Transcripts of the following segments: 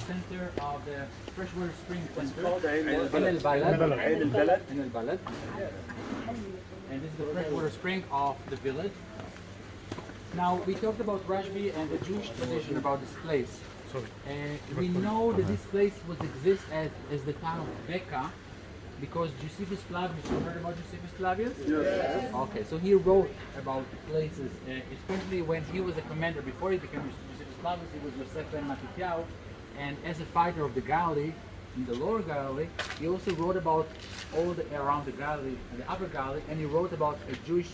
center of the freshwater spring center. عين البلد. البلد. And this is the freshwater spring of the village. Now we talked about Rashbi and the Jewish tradition about this place. We know that this place was exist as the town of Becca because Josephus Flavius, you heard about Josephus Flavius? Yes. Okay, so he wrote about places, especially when he was a commander. Before he became Josephus Flavius, he was Yosef ben Matityahu, and as a fighter of the Galilee, in the lower Galilee, he also wrote about all the around the Galilee and the upper Galilee, and he wrote about a Jewish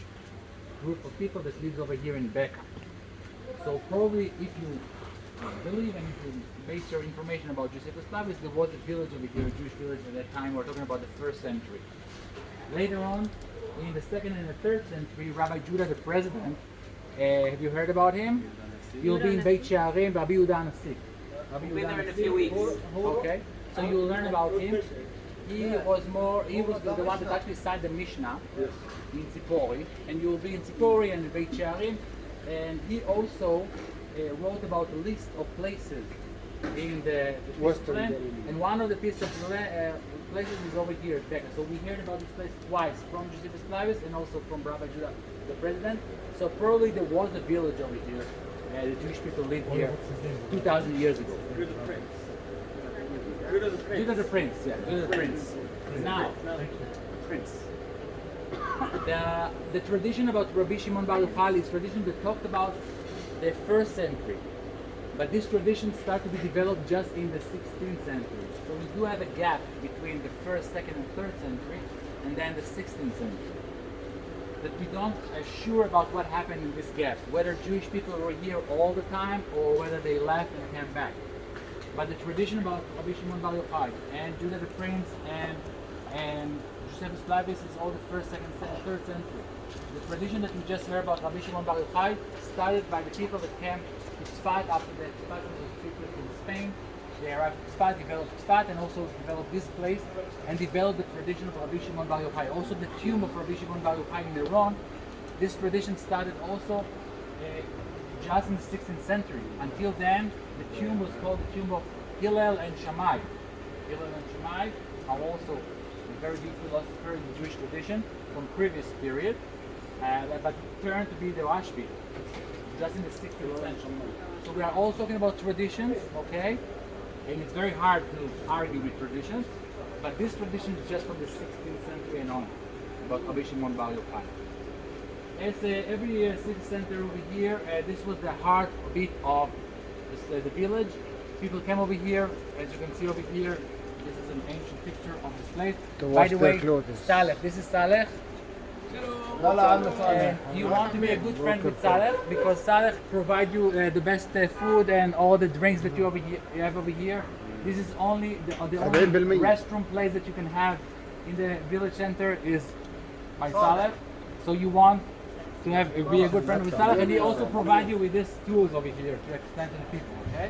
group of people that lives over here in Becca. So probably if you believe and if you base your information about Josephus Flavius, there was a village over here, a Jewish village at that time. We're talking about the 1st century. Later on, in the 2nd and the 3rd century, Rabbi Judah the president, have you heard about him? You'll be in Beit She'arim, Rabbi Yehuda Anasik. We'll be there in a few weeks. Okay, so you'll learn about him. He was the one that actually signed the Mishnah in Tzipori, and you'll be in Tzipori and in Beit She'arim, and he also wrote about a list of places in the Western land, Galilee. and one of the pieces of places is over here at Becca. So we heard about this place twice, from Josephus Flavius and also from Rabbi Judah, the president. So probably there was a village over here. The Jewish people lived here 2,000 years ago. Judah the Prince. Judah the Prince, yeah, Judah the Prince. Now, Prince. The tradition about Rabbi Shimon Bar Yochai is tradition that talked about the 1st century, but this tradition started to be developed just in the 16th century. So we do have a gap between the 1st, 2nd, and 3rd century, and then the 16th century. That we don't sure about what happened in this gap, whether Jewish people were here all the time or whether they left and came back. But the tradition about Rabbi Shimon Bar Yochai and Judah the Prince and Josephus Flavius is all the 1st, 2nd, 3rd century. The tradition that we just heard about Rabbi Shimon Bar Yochai started by the people that came to Tzfat after the Tzfat was people from Spain. They arrived to Tzfat, developed Tzfat, and also developed this place and developed the tradition of Rabbi Shimon Bar Yochai. Also the tomb of Rabbi Shimon Bar Yochai in Iran. This tradition started also just in the 16th century. Until then, the tomb was called the tomb of Hillel and Shammai. Hillel and Shammai are also a very big philosopher in the Jewish tradition from previous period, but turned to be the Rashbi just in the 16th century. So we are all talking about traditions, okay? And it's very hard to argue with traditions, but this tradition is just from the 16th century and on, about Rabbi Shimon Bar Yochai. As every city center over here, this was the heartbeat of the village. People came over here, as you can see over here. This is an ancient picture of this place. By the way, Saleh. This is Saleh. You want to be a good friend with Saleh because Saleh provides you the best food and all the drinks that you have over here. This is only the only restroom place that you can have in the village center is by Saleh. So you want to be a good friend with Saleh, and he also provides you with these tools over here to explain to the people. Okay.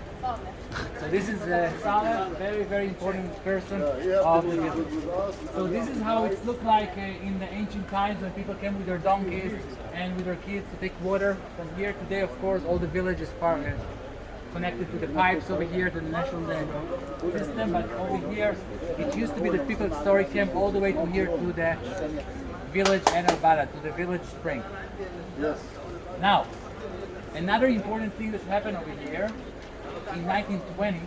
So this is Saleh, very, very important person of the village. So this is how it looked like in the ancient times when people came with their donkeys and with their kids to take water from here. Today, of course, all the village is connected to the pipes over here, to the national system. But over here, it used to be that people's story came all the way to here to the village En El Balad, to the village spring. Yes. Now, another important thing that happened over here, in 1920,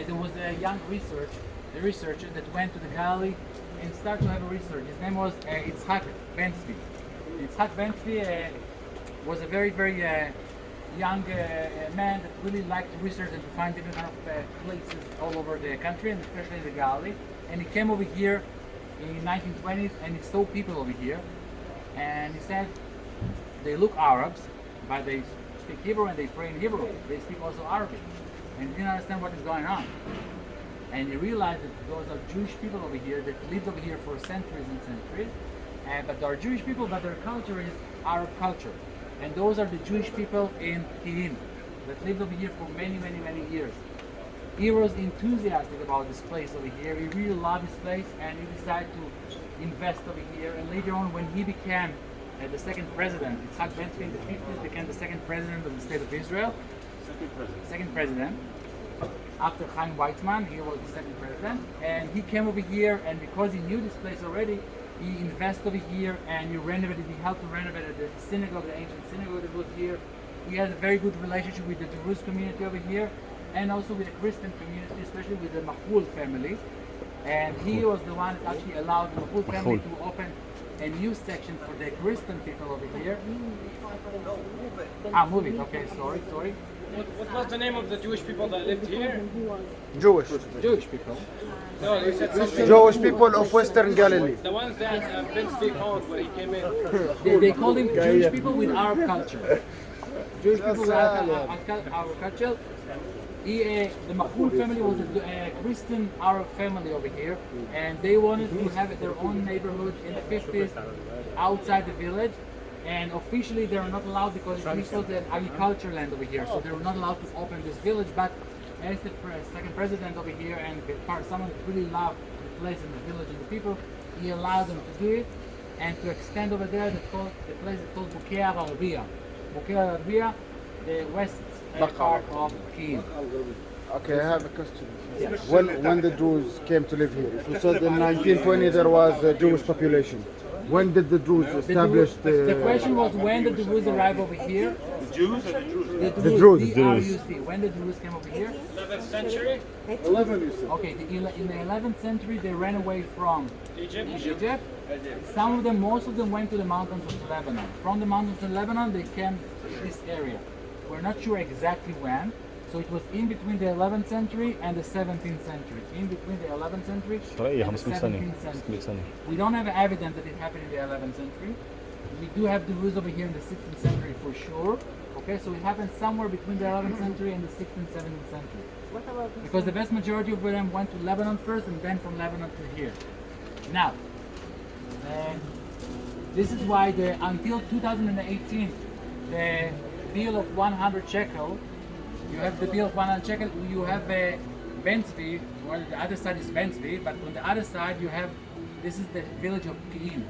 there was a young researcher that went to the Galilee and started to have a research. His name was Yitzhak Ben-Zvi. Yitzhak Ben-Zvi was a very, very young man that really liked to research and to find different kind of places all over the country, and especially in the Galilee. And he came over here in 1920s and he saw people over here, and he said they look Arabs, but they speak Hebrew and they pray in Hebrew. They speak also Arabic, and he didn't understand what is going on. And he realized that those are Jewish people over here that lived over here for centuries and centuries, but they are Jewish people, but their culture is Arab culture. And those are the Jewish people in Kihin that lived over here for many, many, many years. He was enthusiastic about this place over here. He really loved this place, and he decided to invest over here. And later on, when he became the second president, Yitzhak Ben-Zvi in the 50s became the second president of the state of Israel. Second president. after Chaim Weizmann. He was the second president, and he came over here, and because he knew this place already, he invested over here and he renovated. He helped to renovate the synagogue, the ancient synagogue that was here. He has a very good relationship with the druze community over here, and also with the Christian community, especially with the Mahul family. And he was the one that actually allowed the Mahul family to open a new section for the Christian people over here. Move it. Okay, sorry. What was the name of the Jewish people that lived here? Jewish. Jewish people. No, you said something. Jewish people of Western Galilee. The ones that Ben Steve owned when he came in. They call them Jewish people with Arab culture. Jewish people with Arab culture. The Mahmoud family was a Christian Arab family over here, and they wanted to have their own neighborhood in the 50s outside the village. And officially they are not allowed because this was an agriculture land over here, so they were not allowed to open this village. But as the second president over here and someone who really loved the place and the village and the people, he allowed them to do it and to extend over there. The place is called Bukei Arabia. Bukei Arabia, the west part of Kiev. Okay, I have a question. When the Jews came to live here, you said in 1920 there was a Jewish population. When did the Druze establish The question was when did the Druze arrive over here? The Druze. Druze. When did the Druze came over here? 11th century? 11, you said. Okay, in the 11th century they ran away from Egypt? Some of them, most of them went to the mountains of Lebanon. From the mountains of Lebanon they came to this area. We're not sure exactly when. So it was in between the 11th century and the 17th century. In between the 11th century and the 17th century. We don't have evidence that it happened in the 11th century. We do have the Druze over here in the 16th century for sure. Okay, so it happened somewhere between the 11th century and the 16th, 17th century. Because the vast majority of them went to Lebanon first and then from Lebanon to here. Now, this is why until 2018, the bill of 100 shekel, you have the bill of 100 shekel, you have a Benzvi, well the other side is Benzvi, but on the other side you have, this is the village of Ki'im.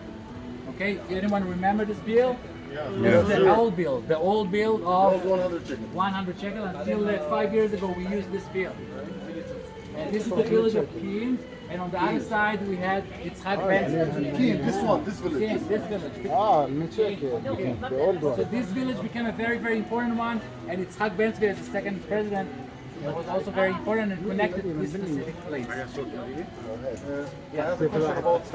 Okay, anyone remember this bill? Yeah. This is the old bill of 100 shekel. 100 shekel. Until 5 years ago we used this bill. And this is the village of Ki'im, and on the other side we had Yitzhak Benzvi. This village. Yes, this village. Let me check it. The old one. So this village became a very, very important one, and Yitzhak Benzvi as the second president was also very important and connected to this specific place. I have a question about